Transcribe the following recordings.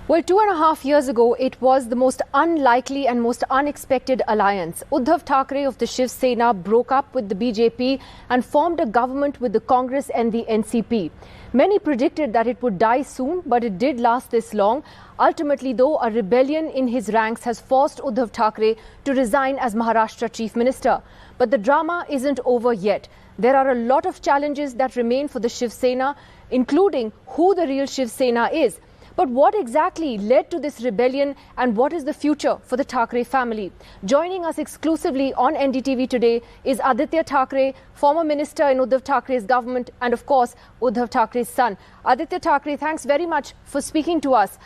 Well, 2.5 years ago, it was the most unlikely and most unexpected alliance. Uddhav Thackeray of the Shiv Sena broke up with the BJP and formed a government with the Congress and the NCP. Many predicted that it would die soon, but it did last this long. Ultimately, though, a rebellion in his ranks has forced Uddhav Thackeray to resign as Maharashtra Chief Minister. But the drama isn't over yet. There are a lot of challenges that remain for the Shiv Sena, including who the real Shiv Sena is. But what exactly led to this rebellion and what is the future for the Thackeray family? Joining us exclusively on NDTV today is Aditya Thackeray, former minister in Uddhav Thackeray's government and of course Uddhav Thackeray's son. Aditya Thackeray, thanks very much for speaking to us.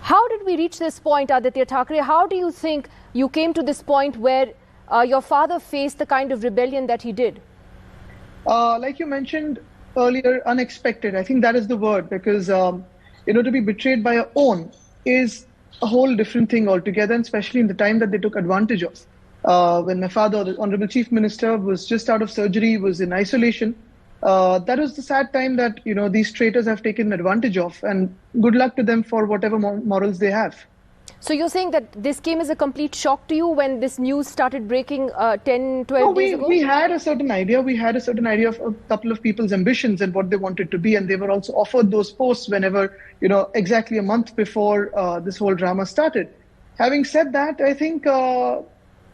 How did we reach this point, Aditya Thackeray? How do you think you came to this point where your father faced the kind of rebellion that he did? Like you mentioned earlier, unexpected. I think that is the word because to be betrayed by your own is a whole different thing altogether, and especially in the time that they took advantage of. When my father, the Honorable Chief Minister, was just out of surgery, was in isolation, that was the sad time that, these traitors have taken advantage of, and good luck to them for whatever morals they have. So you're saying that this came as a complete shock to you when this news started breaking 10, 12 days ago? We had a certain idea. We had a certain idea of a couple of people's ambitions and what they wanted to be. And they were also offered those posts whenever, exactly a month before this whole drama started. Having said that, I think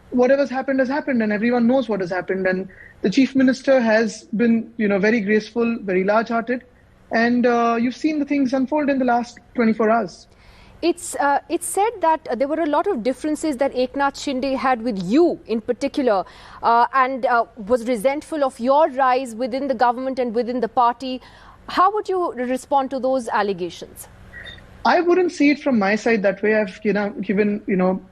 whatever's happened has happened and everyone knows what has happened. And the Chief Minister has been, very graceful, very large-hearted. And you've seen the things unfold in the last 24 hours. It's said that there were a lot of differences that Eknath Shinde had with you in particular and was resentful of your rise within the government and within the party. How would you respond to those allegations? I wouldn't see it from my side that way. I've given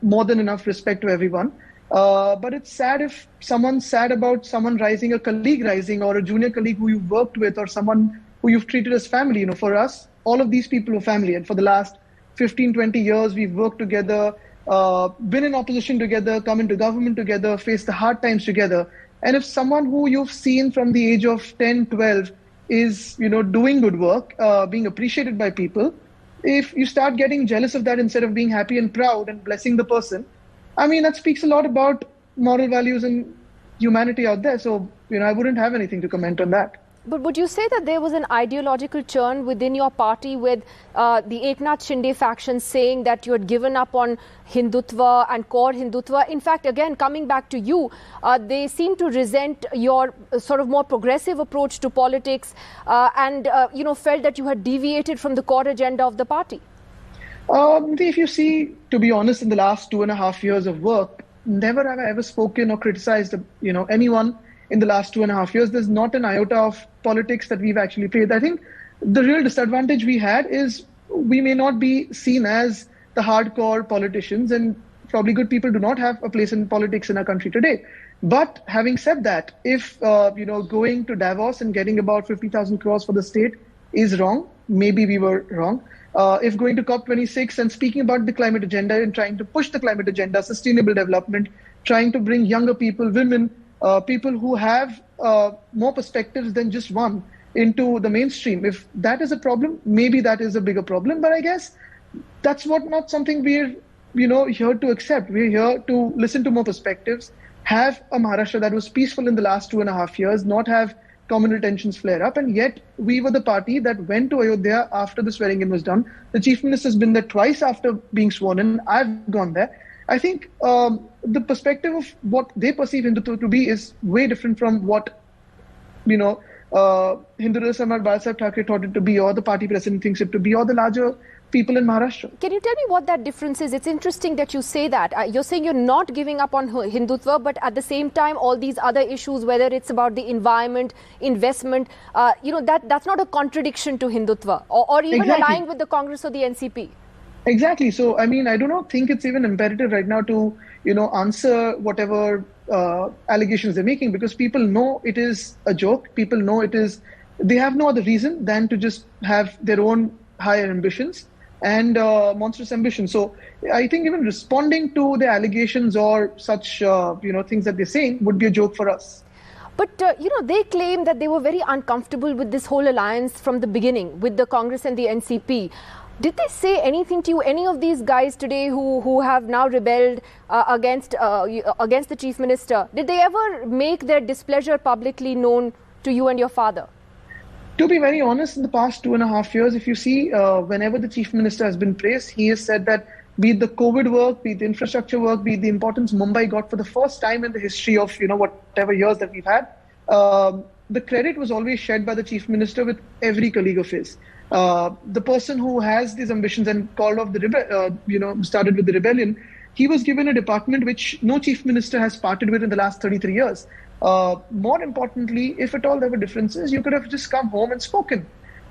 more than enough respect to everyone. But it's sad if someone's sad about someone rising, a colleague rising, or a junior colleague who you've worked with, or someone who you've treated as family. For us, all of these people are family, and for the last 15, 20 years, we've worked together, been in opposition together, come into government together, faced the hard times together. And if someone who you've seen from the age of 10, 12 is, doing good work, being appreciated by people, if you start getting jealous of that instead of being happy and proud and blessing the person, that speaks a lot about moral values and humanity out there. So, I wouldn't have anything to comment on that. But would you say that there was an ideological churn within your party with the Eknath Shinde faction saying that you had given up on Hindutva and core Hindutva? In fact, again, coming back to you, they seem to resent your sort of more progressive approach to politics and, felt that you had deviated from the core agenda of the party. If you see, to be honest, in the last 2.5 years of work, never have I ever spoken or criticized, anyone. In the last 2.5 years, there's not an iota of politics that we've actually played. I think the real disadvantage we had is we may not be seen as the hardcore politicians, and probably good people do not have a place in politics in our country today. But having said that, if, going to Davos and getting about 50,000 crores for the state is wrong, maybe we were wrong. If going to COP26 and speaking about the climate agenda and trying to push the climate agenda, sustainable development, trying to bring younger people, women, people who have more perspectives than just one into the mainstream. If that is a problem, maybe that is a bigger problem. But I guess that's not something we're, here to accept. We're here to listen to more perspectives, have a Maharashtra that was peaceful in the last 2.5 years, not have communal tensions flare up. And yet we were the party that went to Ayodhya after the swearing in was done. The Chief Minister has been there twice after being sworn in. I've gone there. I think the perspective of what they perceive Hindutva to be is way different from what, Hindu Samaj Balsaheb Thackeray thought it to be, or the party president thinks it to be, or the larger people in Maharashtra. Can you tell me what that difference is? It's interesting that you say that. You're saying you're not giving up on Hindutva, but at the same time, all these other issues, whether it's about the environment, investment, that's not a contradiction to Hindutva, or even Exactly. aligned with the Congress or the NCP. Exactly. So, I do not think it's even imperative right now to, answer whatever allegations they're making, because people know it is a joke. People know they have no other reason than to just have their own higher ambitions and monstrous ambitions. So I think even responding to the allegations or such, things that they're saying would be a joke for us. But, they claim that they were very uncomfortable with this whole alliance from the beginning with the Congress and the NCP. Did they say anything to you, any of these guys today who have now rebelled against the Chief Minister? Did they ever make their displeasure publicly known to you and your father? To be very honest, in the past 2.5 years, if you see, whenever the Chief Minister has been praised, he has said that be it the COVID work, be it the infrastructure work, be it the importance Mumbai got for the first time in the history of, whatever years that we've had, the credit was always shared by the Chief Minister with every colleague of his. The person who has these ambitions and called off started with the rebellion, he was given a department which no Chief Minister has parted with in the last 33 years. More importantly, if at all there were differences, you could have just come home and spoken.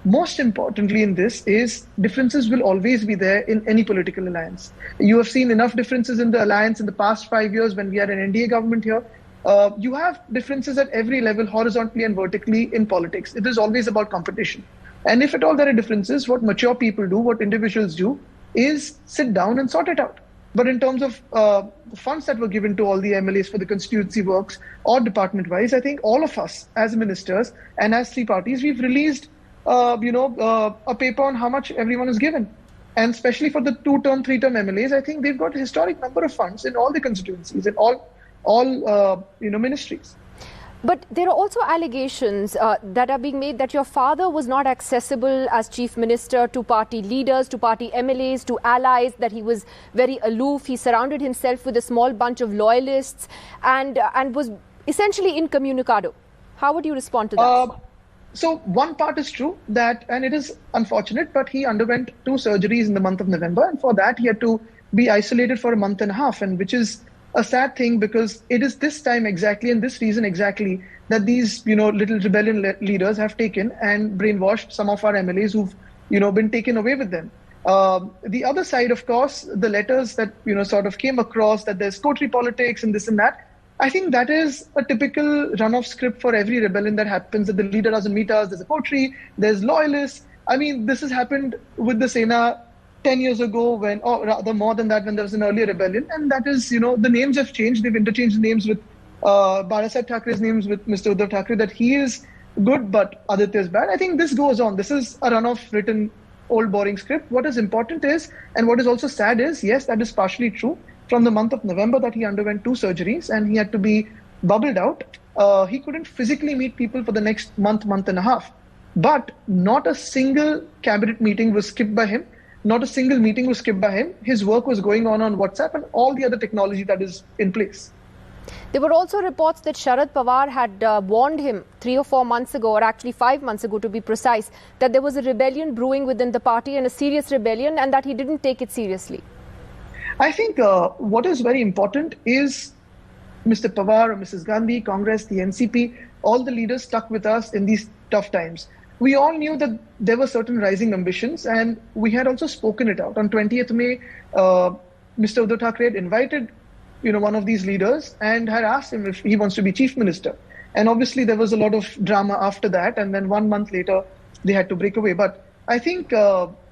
Most importantly in this is differences will always be there in any political alliance. You have seen enough differences in the alliance in the past 5 years when we had an NDA government here. You have differences at every level, horizontally and vertically in politics. It is always about competition. And if at all there are differences, what mature people do, what individuals do, is sit down and sort it out. But in terms of the funds that were given to all the MLAs for the constituency works or department-wise, I think all of us as ministers and as three parties, we've released a paper on how much everyone is given. And especially for the 2-term, 3-term MLAs, I think they've got a historic number of funds in all the constituencies, in all ministries. But there are also allegations that are being made that your father was not accessible as Chief Minister to party leaders, to party MLAs, to allies, that he was very aloof. He surrounded himself with a small bunch of loyalists and was essentially incommunicado. How would you respond to that? So one part is true that, and it is unfortunate, but he underwent 2 surgeries in the month of November. And for that, he had to be isolated for a month and a half, and which is a sad thing because it is this time exactly and this reason exactly that these, little rebellion leaders have taken and brainwashed some of our MLAs who've, been taken away with them. The other side, of course, the letters that, sort of came across that there's coterie politics and this and that. I think that is a typical run-off script for every rebellion that happens, that the leader doesn't meet us, there's a coterie, there's loyalists. I mean, this has happened with the Sena 10 years ago when, or rather more than that, when there was an earlier rebellion. And that is, the names have changed. They've interchanged names with Balasaheb Thackeray's names with Mr. Uddhav Thackeray, that he is good, but Aditya is bad. I think this goes on. This is a run-off written old boring script. What is important is, and what is also sad is, yes, that is partially true. From the month of November that he underwent 2 surgeries and he had to be bubbled out. He couldn't physically meet people for the next month and a half. But not a single cabinet meeting was skipped by him. Not a single meeting was skipped by him. His work was going on WhatsApp and all the other technology that is in place. There were also reports that Sharad Pawar had warned him 3 or 4 months ago, or actually 5 months ago to be precise, that there was a rebellion brewing within the party and a serious rebellion, and that he didn't take it seriously. I think what is very important is Mr. Pawar or Mrs. Gandhi, Congress, the NCP, all the leaders stuck with us in these tough times. We all knew that there were certain rising ambitions and we had also spoken it out. On 20th May, Mr. Uddhav Thackeray had invited one of these leaders and had asked him if he wants to be Chief Minister. And obviously there was a lot of drama after that, and then 1 month later they had to break away. But I think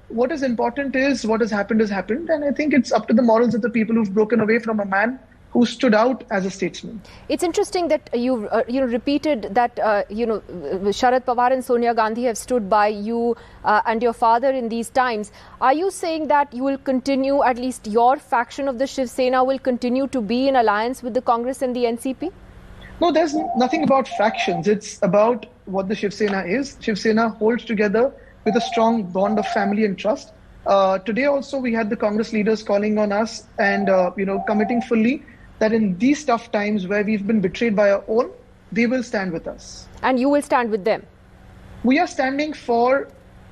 what is important is what has happened, and I think it's up to the morals of the people who've broken away from a man who stood out as a statesman. It's interesting that you repeated that Sharad Pawar and Sonia Gandhi have stood by you and your father in these times. Are you saying that you will continue, at least your faction of the Shiv Sena will continue to be in alliance with the Congress and the NCP? No, there's nothing about factions. It's about what the Shiv Sena is. Shiv Sena holds together with a strong bond of family and trust. Today also we had the Congress leaders calling on us and committing fully that in these tough times where we've been betrayed by our own, they will stand with us. And you will stand with them? We are standing for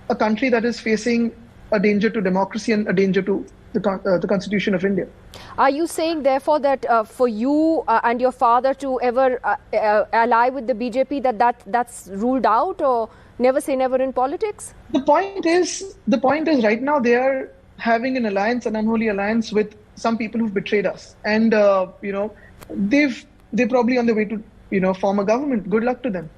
a country that is facing a danger to democracy and a danger to the Constitution of India. Are you saying therefore that for you and your father to ever ally with the BJP, that's ruled out, or never say never in politics? The point is right now they are having an alliance, an unholy alliance with some people who've betrayed us. And, they're probably on the way to, form a government. Good luck to them.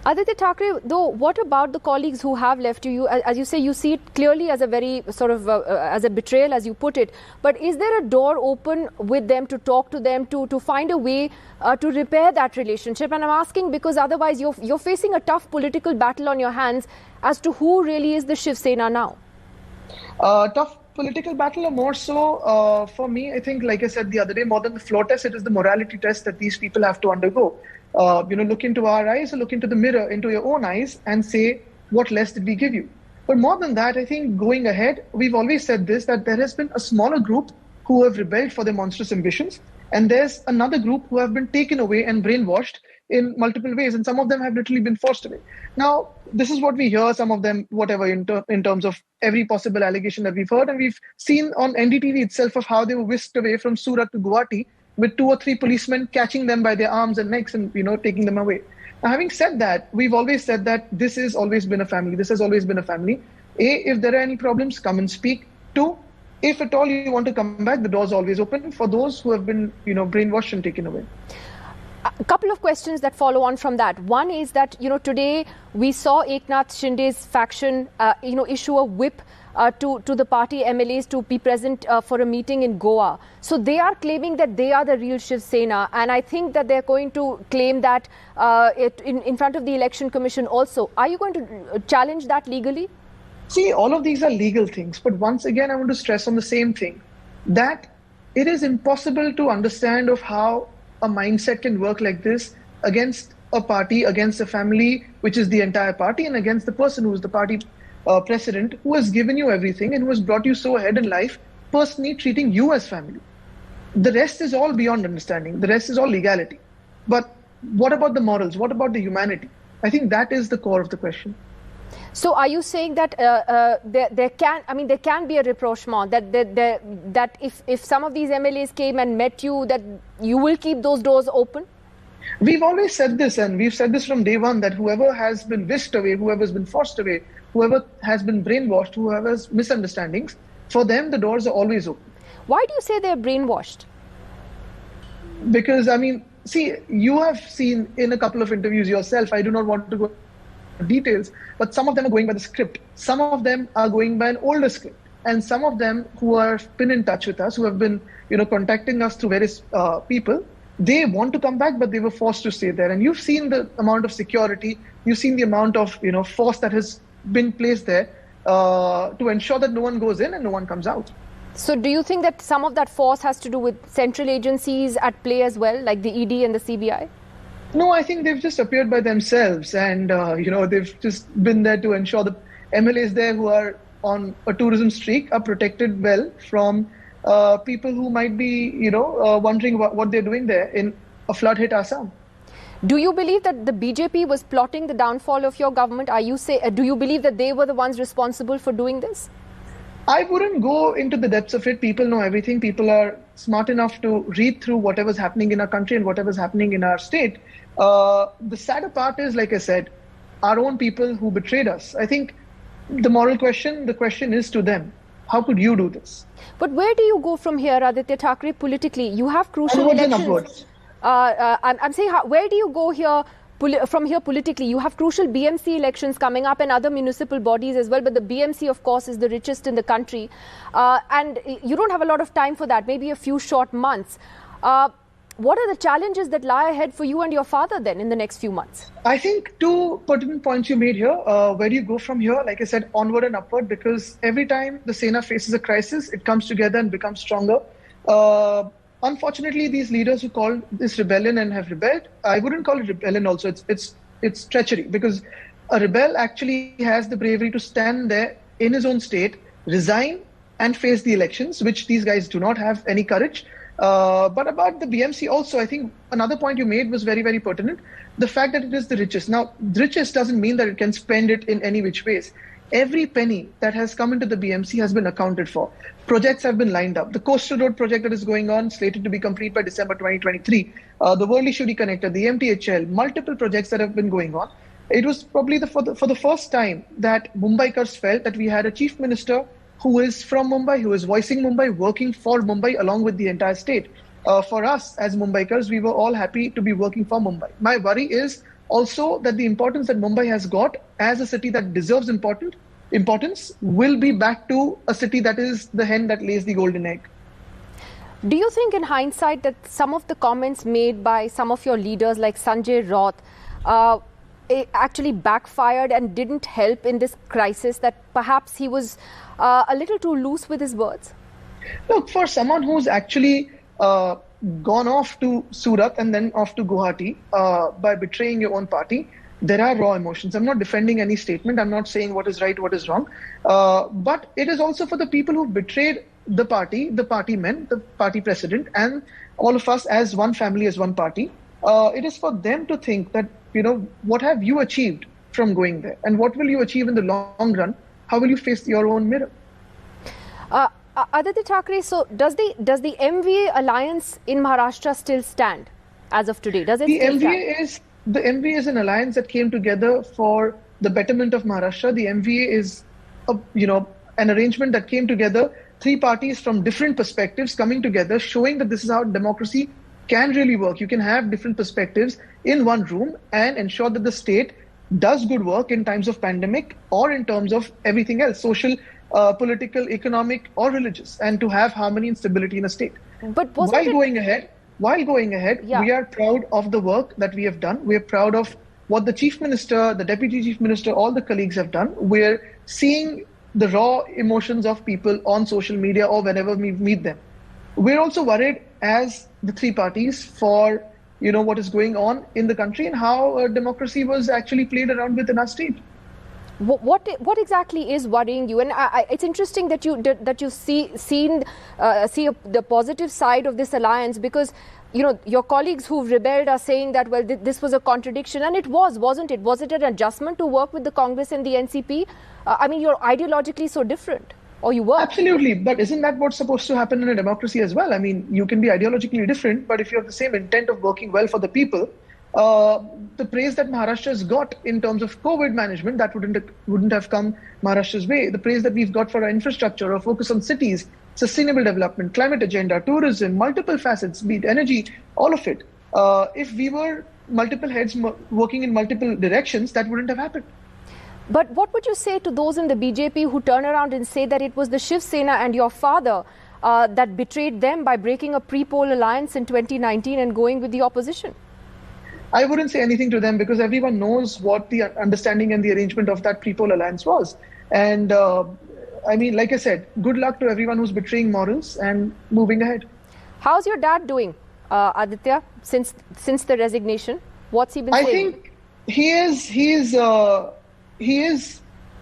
Aditya Thackeray, though, what about the colleagues who have left you? As you say, you see it clearly as a very sort of as a betrayal, as you put it. But is there a door open with them to talk to them, to find a way to repair that relationship? And I'm asking because otherwise you're facing a tough political battle on your hands as to who really is the Shiv Sena now. Tough political battle, or more so for me, I think, like I said the other day, more than the floor test, it is the morality test that these people have to undergo. Look into our eyes, or look into the mirror, into your own eyes, and say, what less did we give you? But more than that, I think going ahead, we've always said this, that there has been a smaller group who have rebelled for their monstrous ambitions, and there's another group who have been taken away and brainwashed in multiple ways, and some of them have literally been forced away. Now, this is what we hear, some of them, whatever, in terms of every possible allegation that we've heard, and we've seen on NDTV itself of how they were whisked away from Surat to Guwahati with 2 or 3 policemen catching them by their arms and necks and, taking them away. Now, having said that, we've always said that this has always been a family. This has always been a family. A, if there are any problems, come and speak. 2, if at all you want to come back, the door's always open for those who have been, brainwashed and taken away. A couple of questions that follow on from that. One is that, today we saw Eknath Shinde's faction, issue a whip to the party MLAs to be present for a meeting in Goa. So they are claiming that they are the real Shiv Sena. And I think that they're going to claim that in front of the Election Commission also. Are you going to challenge that legally? See, all of these are legal things. But once again, I want to stress on the same thing, that it is impossible to understand of how a mindset can work like this against a party, against a family, which is the entire party, and against the person who is the party president, who has given you everything and who has brought you so ahead in life, personally treating you as family. The rest is all beyond understanding. The rest is all legality. But what about the morals? What about the humanity? I think that is the core of the question. So are you saying that there can be a rapprochement, that if some of these MLAs came and met you, that you will keep those doors open? We've always said this, and we've said this from day one, that whoever has been whisked away, whoever has been forced away, whoever has been brainwashed, whoever has misunderstandings, for them the doors are always open. Why do you say they're brainwashed? Because, see, you have seen in a couple of interviews yourself, I do not want to go details, but some of them are going by the script. Some of them are going by an older script. And some of them who have been in touch with us, who have been, contacting us through various people, they want to come back, but they were forced to stay there. And you've seen the amount of security, you've seen the amount of, force that has been placed there to ensure that no one goes in and no one comes out. So do you think that some of that force has to do with central agencies at play as well, like the ED and the CBI? No, I think they've just appeared by themselves, and they've just been there to ensure the MLAs there who are on a tourism streak are protected well from people who might be, wondering what they're doing there in a flood-hit Assam. Do you believe that the BJP was plotting the downfall of your government? Do you believe that they were the ones responsible for doing this? I wouldn't go into the depths of it. People know everything. People are smart enough to read through whatever's happening in our country and whatever's happening in our state. The sadder part is, like I said, our own people who betrayed us. I think the moral question, the question is to them. How could you do this? But where do you go from here, Aditya Thackeray, politically? You have crucial elections. I'm saying, where do you go here from here politically? You have crucial BMC elections coming up and other municipal bodies as well. But the BMC, of course, is the richest in the country. And you don't have a lot of time for that, maybe a few short months. What are the challenges that lie ahead for you and your father then in the next few months? I think 2 pertinent points you made here. Where do you go from here? Like I said, onward and upward, because every time the Sena faces a crisis, it comes together and becomes stronger. Unfortunately, these leaders who called this rebellion and have rebelled, I wouldn't call it rebellion also. It's treachery, because a rebel actually has the bravery to stand there in his own state, resign and face the elections, which these guys do not have any courage. But about the BMC also, I think another point you made was very, very pertinent. The fact that it is the richest. Now, the richest doesn't mean that it can spend it in any which ways. Every penny that has come into the BMC has been accounted for. Projects have been lined up. The Coastal Road project that is going on, slated to be complete by December 2023. The Worli-Shuri connector, the MTHL, multiple projects that have been going on. It was probably for the first time that Mumbaikars felt that we had a chief minister who is from Mumbai, who is voicing Mumbai, working for Mumbai along with the entire state. For us as Mumbaikars, we were all happy to be working for Mumbai. My worry is also that the importance that Mumbai has got as a city that deserves importance will be back to a city that is the hen that lays the golden egg. Do you think in hindsight that some of the comments made by some of your leaders like Sanjay Raut actually backfired and didn't help in this crisis, that perhaps he was a little too loose with his words? Look, for someone who's actually gone off to Surat and then off to Guwahati by betraying your own party, there are raw emotions. I'm not defending any statement. I'm not saying what is right, what is wrong. But it is also for the people who betrayed the party men, the party president, and all of us as one family, as one party. It is for them to think that, what have you achieved from going there? And what will you achieve in the long run? How will you face your own mirror? Aditya Thackeray, so does the MVA alliance in Maharashtra still stand as of today? Does it still stand? The MVA is an alliance that came together for the betterment of Maharashtra. The MVA is, an arrangement that came together, three parties from different perspectives coming together, showing that this is how democracy can really work. You can have different perspectives in one room and ensure that the state does good work in times of pandemic or in terms of everything else, social, political, economic, or religious, and to have harmony and stability in a state. But While going ahead, yeah, we are proud of the work that we have done. We are proud of what the Chief Minister, the Deputy Chief Minister, all the colleagues have done. We're seeing the raw emotions of people on social media or whenever we meet them. We're also worried as the three parties for, what is going on in the country and how democracy was actually played around with in our state. What exactly is worrying you? And it's interesting that you see the positive side of this alliance, because your colleagues who've rebelled are saying that, well, this was a contradiction, and it wasn't it? Was it an adjustment to work with the Congress and the NCP? You're ideologically so different, or you were. Absolutely, but isn't that what's supposed to happen in a democracy as well? You can be ideologically different, but if you have the same intent of working well for the people, the praise that Maharashtra has got in terms of COVID management, that wouldn't have come Maharashtra's way. The praise that we've got for our infrastructure, our focus on cities, sustainable development, climate agenda, tourism, multiple facets, be it energy, all of it. If we were multiple heads working in multiple directions, that wouldn't have happened. But what would you say to those in the BJP who turn around and say that it was the Shiv Sena and your father that betrayed them by breaking a pre-poll alliance in 2019 and going with the opposition? I wouldn't say anything to them because everyone knows what the understanding and the arrangement of that pre-poll alliance was. And like I said, good luck to everyone who's betraying morals and moving ahead. How's your dad doing, Aditya, since the resignation? What's he been saying? I think he is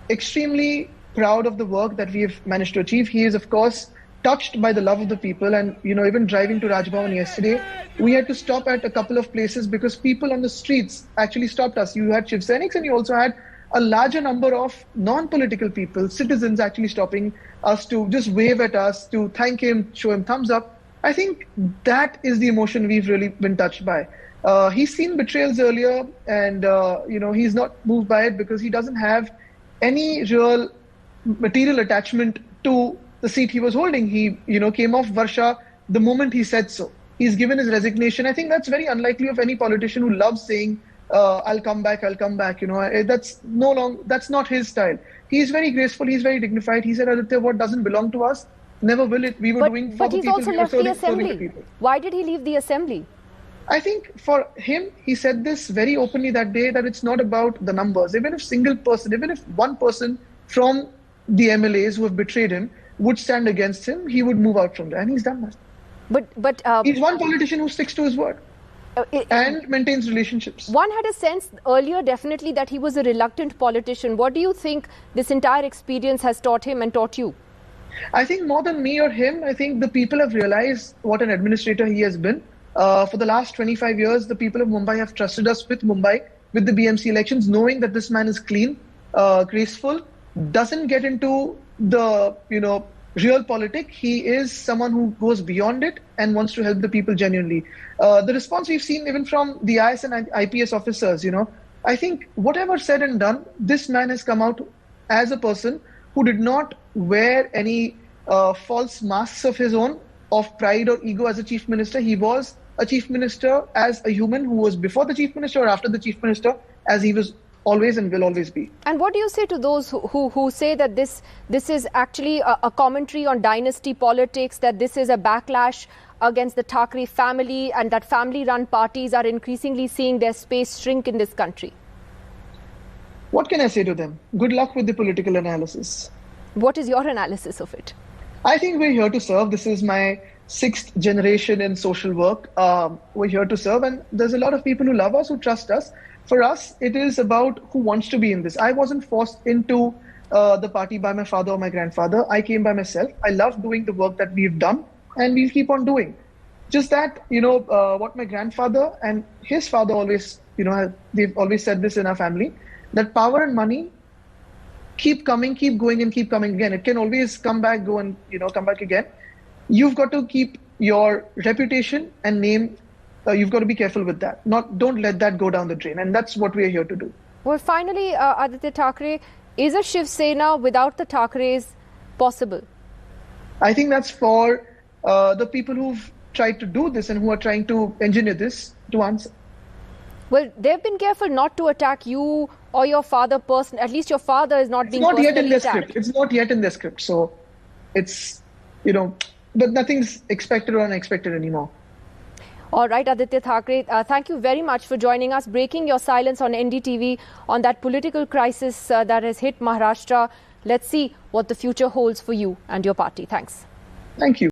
extremely proud of the work that we have managed to achieve. He is, of course, touched by the love of the people, and even driving to Raj Bhavan yesterday, we had to stop at a couple of places because people on the streets actually stopped us. You had Shiv Senics and you also had a larger number of non-political people, citizens actually stopping us to just wave at us, to thank him, show him thumbs up. I think that is the emotion we've really been touched by. He's seen betrayals earlier and he's not moved by it because he doesn't have any real material attachment to the seat he was holding. He, came off Varsha the moment he said so. He's given his resignation. I think that's very unlikely of any politician who loves saying, I'll come back. That's not his style. He's very graceful. He's very dignified. He said, Aditya, what doesn't belong to us, never will it. We were doing for the people. But he's also left the assembly. Why did he leave the assembly? I think for him, he said this very openly that day, that it's not about the numbers. Even if one person from the MLAs who have betrayed him would stand against him, he would move out from there, and he's done that. But he's one politician who sticks to his word and maintains relationships. One had a sense earlier, definitely, that he was a reluctant politician. What do you think this entire experience has taught him and taught you? I think more than me or him, I think the people have realized what an administrator he has been. For the last 25 years, the people of Mumbai have trusted us with Mumbai, with the BMC elections, knowing that this man is clean, graceful, doesn't get into the, real politic. He is someone who goes beyond it and wants to help the people genuinely. The response we've seen even from the IS and IPS officers, I think whatever said and done, this man has come out as a person who did not wear any false masks of his own, of pride or ego as a chief minister. He was a chief minister as a human who was before the chief minister or after the chief minister, as he was always and will always be. And what do you say to those who say that this is actually a commentary on dynasty politics, that this is a backlash against the Thackeray family, and that family-run parties are increasingly seeing their space shrink in this country? What can I say to them? Good luck with the political analysis. What is your analysis of it? I think we're here to serve. This is my 6th generation in social work. We're here to serve, and there's a lot of people who love us, who trust us. For us, it is about who wants to be in this. I wasn't forced into the party by my father or my grandfather. I came by myself. I love doing the work that we've done, and we'll keep on doing. Just that, what my grandfather and his father always, they've always said this in our family, that power and money keep coming, keep going, and keep coming again. It can always come back, go and, come back again. You've got to keep your reputation and name. You've got to be careful with that. Don't let that go down the drain. And that's what we're here to do. Well, finally, Aditya Thackeray, is a Shiv Sena without the Thackerays possible? I think that's for the people who've tried to do this and who are trying to engineer this to answer. Well, they've been careful not to attack you or your father personally. At least your father is not being personally attacked. It's not yet in the script. It's not yet in the script. So it's, but nothing's expected or unexpected anymore. All right, Aditya Thackeray, thank you very much for joining us, breaking your silence on NDTV on that political crisis that has hit Maharashtra. Let's see what the future holds for you and your party. Thanks. Thank you.